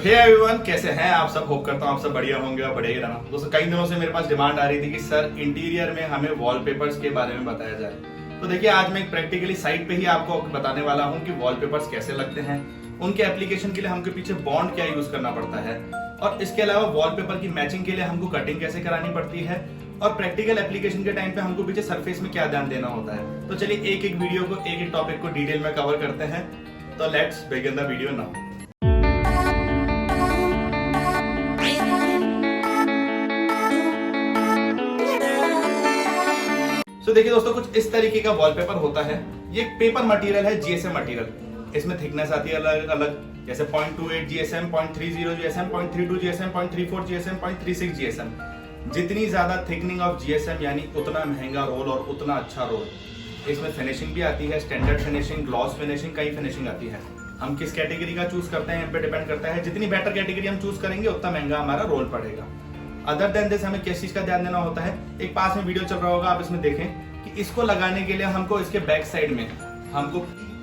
Hey everyone, कैसे हैं आप सब। होप करता हूँ आप सब बढ़िया होंगे और बढ़िया ही रहना। दोस्तों कई दिनों से मेरे पास डिमांड आ रही थी कि सर इंटीरियर में हमें वॉलपेपर्स के बारे में बताया जाए। तो देखिए आज मैं एक प्रैक्टिकली साइट पे ही आपको बताने वाला हूँ कि वॉलपेपर्स कैसे लगते हैं, उनके एप्लीकेशन के लिए हमको पीछे बॉन्ड क्या यूज करना पड़ता है, और इसके अलावा वॉलपेपर की मैचिंग के लिए हमको कटिंग कैसे करानी पड़ती है, और प्रैक्टिकल एप्लीकेशन के टाइम पे हमको पीछे सरफेस में क्या ध्यान देना होता है। तो चलिए एक एक वीडियो को एक एक टॉपिक को डिटेल में कवर करते हैं। तो let's begin the video now. तो देखिए दोस्तों कुछ इस तरीके का वॉलपेपर होता है। ये पेपर मटेरियल है, जीएसएम मटेरियल। इसमें थिकनेस आती है अलग अलग, जैसे 0.28 GSM, 0.30 GSM, 0.32 GSM, 0.34 GSM, 0.36 GSM. जितनी ज्यादा थिकनिंग ऑफ जीएसएम यानी उतना महंगा रोल और उतना अच्छा रोल। इसमें फिनिशिंग भी आती है, स्टैंडर्ड फिनिशिंग, ग्लॉस फिनिशिंग, कई फिनिशिंग आती है। हम किस कैटेगरी का चूज करते हैं इन पे डिपेंड करता है। जितनी बेटर कैटेगरी हम चूज करेंगे उतना महंगा हमारा रोल पड़ेगा। अदर देन दिस हमें किस चीज का ध्यान देना होता है, एक पास में वीडियो चल रहा होगा, आप इसमें देखें कि इसको लगाने के लिए हमको इसके बैक साइड में हमको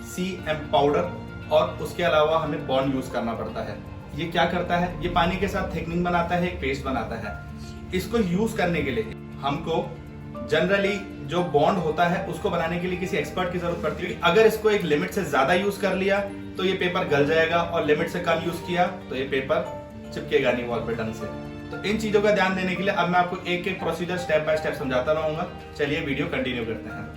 CM पाउडर और उसके अलावा हमें बॉन्ड यूज करना पड़ता है। ये क्या करता है, ये पानी के साथ थिकनिंग बनाता है, एक पेस्ट बनाता है। इसको यूज करने के लिए हमको जनरली जो बॉन्ड होता है उसको बनाने के लिए किसी एक्सपर्ट की जरूरत पड़ती है। अगर इसको एक लिमिट से ज्यादा यूज कर लिया तो ये पेपर गल जाएगा, और लिमिट से कम यूज किया तो ये पेपर चिपकेगा नहीं वॉल पे ढंग से। तो इन चीजों का ध्यान देने के लिए अब मैं आपको एक एक प्रोसीजर स्टेप बाय स्टेप समझाता रहूंगा। चलिए वीडियो कंटिन्यू करते हैं।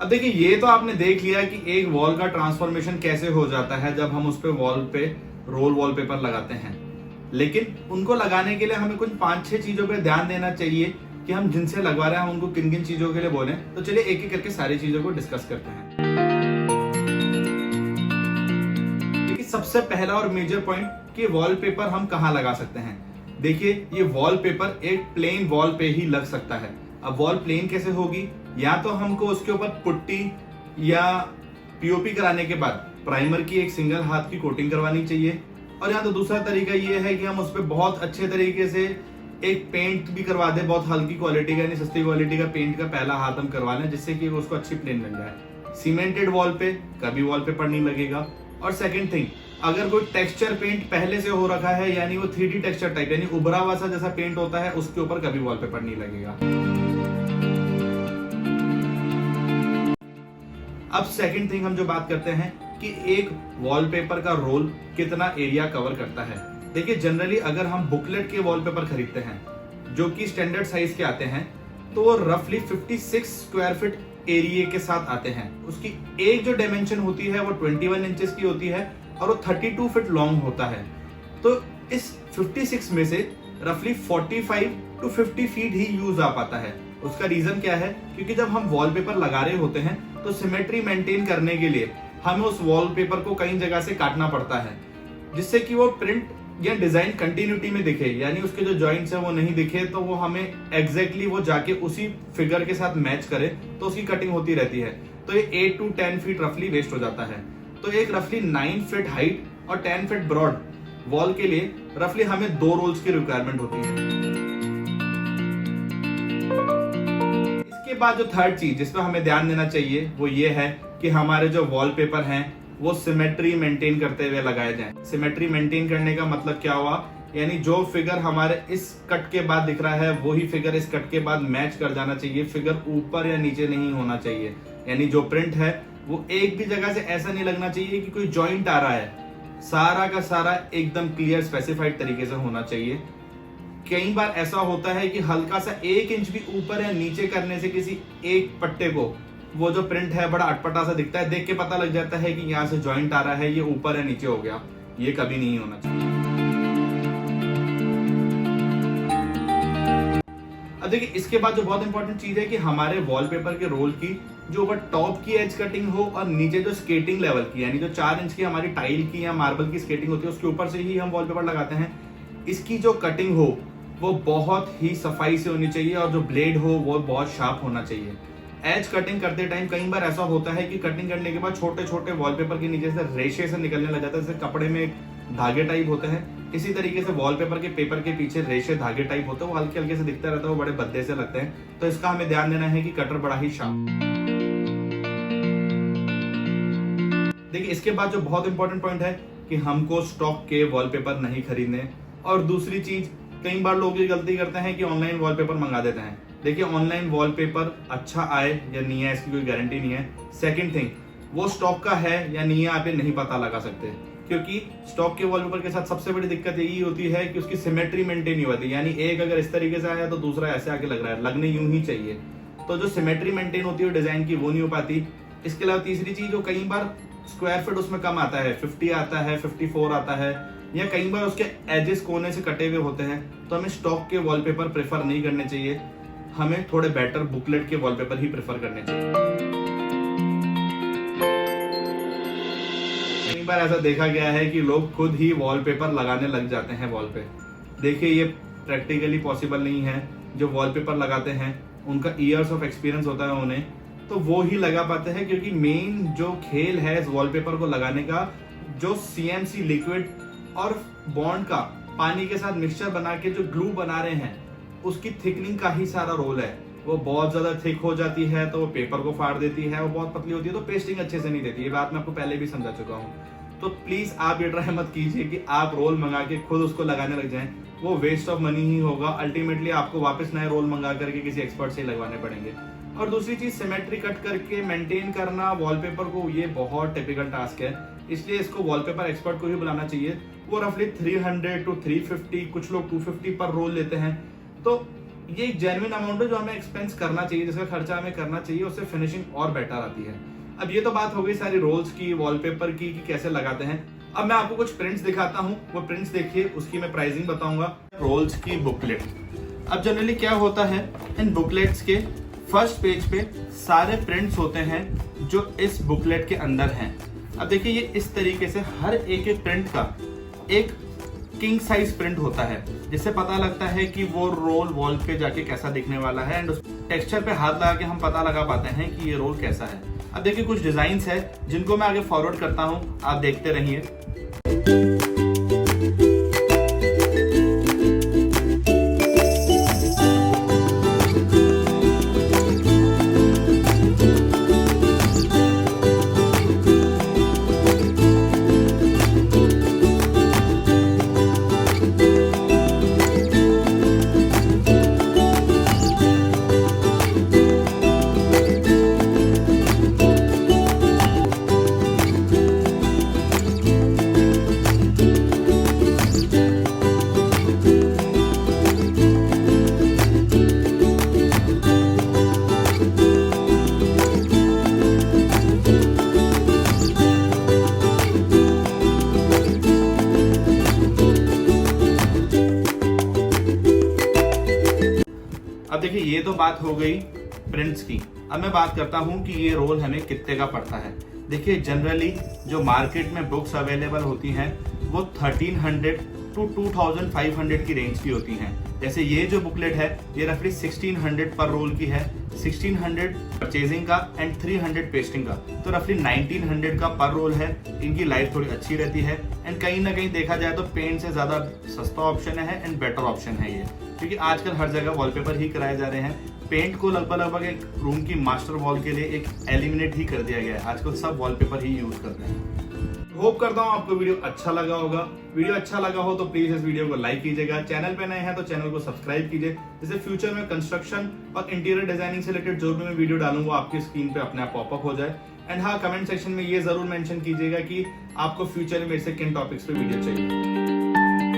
देखिए ये तो आपने देख लिया कि एक वॉल का ट्रांसफॉर्मेशन कैसे हो जाता है जब हम उस पे वॉल पे रोल वॉलपेपर लगाते हैं। लेकिन उनको लगाने के लिए हमें कुछ 5-6 चीजों पे ध्यान देना चाहिए कि हम जिनसे लगवा रहे हैं उनको किन किन चीजों के लिए बोले। तो चलिए एक एक करके सारी चीजों को डिस्कस करते हैं। देखिए सबसे पहला और मेजर पॉइंट कि वॉलपेपर हम कहाँ लगा सकते हैं। देखिए ये वॉलपेपर एक प्लेन वॉल पे ही लग सकता है। अब वॉल प्लेन कैसे होगी, या तो हमको उसके ऊपर पुट्टी या पीओपी कराने के बाद प्राइमर की एक सिंगल हाथ की कोटिंग करवानी चाहिए, और यहाँ तो दूसरा तरीका ये है कि हम उस पर बहुत अच्छे तरीके से एक पेंट भी करवा दे, बहुत हल्की क्वालिटी का यानी सस्ती क्वालिटी का पेंट का पहला हाथ हम करवा लें, जिससे कि उसको अच्छी प्लेन बन जाए। सीमेंटेड वॉल पे कभी वॉलपेपर नहीं लगेगा, और सेकंड थिंग, अगर कोई टेक्सचर पेंट पहले से हो रखा है, यानी वो 3D टेक्सचर टाइप यानी उभरा हुआ सा जैसा पेंट होता है, उसके ऊपर कभी वॉलपेपर नहीं लगेगा। अब सेकंड थिंग हम जो बात करते हैं कि एक वॉलपेपर का रोल कितना एरिया कवर करता है। देखिए जनरली अगर हम बुकलेट के वॉलपेपर खरीदते हैं जो कि स्टैंडर्ड साइज के आते हैं, तो वो रफली 56 स्क्वायर फीट एरिया के साथ आते हैं। उसकी एक जो डायमेंशन होती है वो 21 इंचेस की होती है और वो 32 फीट लॉन्ग होता है। तो इस 56 में से रफली 45 टू 50 फीट ही यूज आ पाता है। उसका रीजन क्या है? क्योंकि जब हम वॉलपेपर लगा रहे होते हैं तो सिमेट्री मेंटेन करने के लिए हमें उस वॉलपेपर को कई जगह से काटना पड़ता है, जिससे कि वो प्रिंट या डिजाइन कंटिन्यूटी में दिखे, यानी उसके जो जॉइंट्स है वो नहीं दिखे, तो वो हमें एग्जैक्टली वो जाके उसी फिगर के साथ मैच करे, तो उसकी कटिंग होती रहती है। तो ये 8 टू 10 फीट रफली वेस्ट हो जाता है। तो एक रफली 9 फीट हाइट और 10 फीट ब्रॉड वॉल के लिए रफली हमें 2 रोल्स की रिक्वायरमेंट होती है। इसके बाद जो थर्ड चीज जिस पर हमें ध्यान देना चाहिए वो ये है कि हमारे जो वॉलपेपर हैं वो सिमेट्री मेंटेन करते हुए लगाए जाएं। सिमेट्री मेंटेन करने का मतलब क्या हुआ? यानी जो फिगर हमारे इस कट के बाद दिख रहा है वही फिगर इस कट के बाद मैच कर जाना चाहिए। फिगर ऊपर या नीचे नहीं होना चाहिए, यानी जो प्रिंट है वो एक भी जगह से ऐसा नहीं लगना चाहिए कि कोई जॉइंट आ रहा है। सारा का सारा एकदम क्लियर स्पेसिफाइड तरीके से होना चाहिए। कई बार ऐसा होता है कि हल्का सा 1 इंच भी ऊपर या नीचे करने से किसी एक पट्टे को वो जो प्रिंट है बड़ा अटपटा सा दिखता है, देख के पता लग जाता है कि यहाँ से जॉइंट आ रहा है, ये ऊपर या नीचे हो गया। ये कभी नहीं होना चाहिए। अब देखिए इसके बाद जो बहुत इंपॉर्टेंट चीज है कि हमारे वॉलपेपर के रोल की जो ऊपर टॉप की एज कटिंग हो और नीचे जो स्केटिंग लेवल की, यानी जो 4 इंच की हमारी टाइल की या मार्बल की स्केटिंग होती है उसके ऊपर से ही हम वॉलपेपर लगाते हैं, इसकी जो कटिंग हो वो बहुत ही सफाई से होनी चाहिए और जो ब्लेड हो वो बहुत शार्प होना चाहिए। एज कटिंग करते टाइम कई बार ऐसा होता है कि कटिंग करने के बाद छोटे छोटे वॉलपेपर के नीचे से रेशे से निकलने लग जाता है, जैसे कपड़े में एक धागे टाइप होते हैं, इसी तरीके से वॉलपेपर के पेपर के पीछे रेशे धागे टाइप होते हैं, वो हल्के हल्के से दिखता रहता है, वो बड़े भद्दे से लगते हैं। तो इसका हमें ध्यान देना है कि कटर बड़ा ही शार्प। देखिए इसके बाद जो बहुत इंपॉर्टेंट पॉइंट है कि हमको स्टॉक के वॉलपेपर नहीं खरीदने। और दूसरी चीज, कई बार लोग ये गलती करते हैं कि ऑनलाइन वॉलपेपर मंगा देते हैं। देखिए ऑनलाइन वॉलपेपर अच्छा आए या नहीं आए इसकी कोई गारंटी नहीं है। सेकंड थिंग, वो स्टॉक का है या नहीं है आप ये नहीं पता लगा सकते, क्योंकि स्टॉक के वॉलपेपर के साथ सबसे बड़ी दिक्कत यही होती है कि उसकी सिमेट्री मेंटेन नहीं होती, यानी एक अगर इस तरीके से आया तो दूसरा ऐसे आके लग रहा है, लगने यूं ही चाहिए। तो जो सिमेट्री मेंटेन होती है डिजाइन की वो नहीं हो पाती। इसके अलावा तीसरी चीज, जो कई बार स्क्वायर फीट उसमें कम आता है, 50 आता है, 54 आता है, या कई बार उसके एजेस कोने से कटे हुए होते हैं, तो हमें स्टॉक के वॉलपेपर प्रेफर नहीं करने चाहिए। हमें थोड़े बेटर बुकलेट के वॉलपेपर ही प्रेफर करने चाहिए। कई बार ऐसा देखा गया है कि लोग खुद ही वॉलपेपर लगाने लग जाते हैं वॉल पे। देखिए ये प्रैक्टिकली पॉसिबल नहीं है। जो वॉलपेपर लगाते हैं उनका ईयर्स ऑफ एक्सपीरियंस होता है उन्हें, तो वो ही लगा पाते हैं, क्योंकि मेन जो खेल है इस वॉलपेपर को लगाने का, जो CMC लिक्विड और बॉन्ड का पानी के साथ मिक्सचर बना के जो ग्लू बना रहे हैं उसकी थिकनिंग का ही सारा रोल है। वो बहुत ज्यादा थिक हो जाती है तो वो पेपर को फाड़ देती है, वो बहुत पतली होती है तो पेस्टिंग अच्छे से नहीं देती। ये बात मैं आपको पहले भी समझा चुका हूँ। तो प्लीज आप ये ट्राई मत कीजिए कि आप रोल मंगा के खुद उसको लगाने लग जाएं, वो वेस्ट ऑफ मनी ही होगा। अल्टीमेटली आपको वापस नए रोल मंगा करके किसी एक्सपर्ट से लगवाने पड़ेंगे। और दूसरी चीज, सिमेट्री कट करके मेंटेन करना वॉलपेपर को, ये बहुत टिपिकल टास्क है, इसलिए इसको वॉलपेपर एक्सपर्ट को ही बुलाना चाहिए। वो रफली 300 टू 350, कुछ लोग 250 पर रोल लेते हैं। तो ये एक जेन्युइन अमाउंट है जो हमें एक्सपेंस करना चाहिए, जिसका खर्चा हमें करना चाहिए, उससे फिनिशिंग और बेटर आती है। अब ये तो बात हो गई सारी रोल्स की, वॉलपेपर की, कि कैसे लगाते हैं। अब मैं आपको कुछ प्रिंट्स दिखाता हूँ, वो प्रिंट्स देखिए, उसकी मैं प्राइसिंग बताऊंगा। रोल्स की बुकलेट। अब जनरली क्या होता है, इन बुकलेट्स के फर्स्ट पेज पे सारे प्रिंट्स होते हैं जो इस बुकलेट के अंदर हैं। अब देखिए ये इस तरीके से हर एक एक प्रिंट का एक किंग साइज प्रिंट होता है, जिससे पता लगता है कि वो रोल वॉल पे जाके कैसा दिखने वाला है, एंड उस टेक्सचर पे हाथ लगा के हम पता लगा पाते हैं कि ये रोल कैसा है। अब देखिए कुछ डिजाइन्स है जिनको मैं आगे फॉरवर्ड करता हूँ, आप देखते रहिए। तो बात हो गई प्रिंट्स की। अब मैं बात करता हूँ कि ये रोल हमें कितने का पड़ता है। देखिए जनरली जो मार्केट में बुक्स अवेलेबल होती हैं वो 1300 टू 2500 की रेंज की होती हैं। जैसे ये जो बुकलेट है ये रफली 1600 पर रोल की है, 1600 परचेजिंग का एंड 300 पेस्टिंग का, तो रफली 1900 का पर रोल है। इनकी लाइफ थोड़ी अच्छी रहती है एंड कहीं ना कहीं देखा जाए तो पेंट से ज्यादा सस्ता ऑप्शन है एंड बेटर ऑप्शन है ये, क्योंकि आजकल हर जगह वॉलपेपर ही कराए जा रहे हैं। पेंट को लगभग एक रूम की मास्टर वॉल के लिए एक एलिमिनेट ही कर दिया गया है। आजकल सब वॉलपेपर ही यूज करते हैं। होप करता हूँ आपको वीडियो अच्छा लगा होगा। वीडियो अच्छा लगा हो तो प्लीज इस वीडियो को लाइक कीजिएगा। चैनल पे नए हैं तो चैनल को सब्सक्राइब कीजिए, जिससे फ्यूचर में कंस्ट्रक्शन और इंटीरियर डिजाइनिंग से रिलेटेड जो भी मैं वीडियो डालूं वो आपकी स्क्रीन पे अपने आप पॉपअप हो जाए। एंड हाँ, कमेंट सेक्शन में ये जरूर मेंशन कीजिएगा कि आपको फ्यूचर में मेरे से किन टॉपिक्स पे वीडियो चाहिए।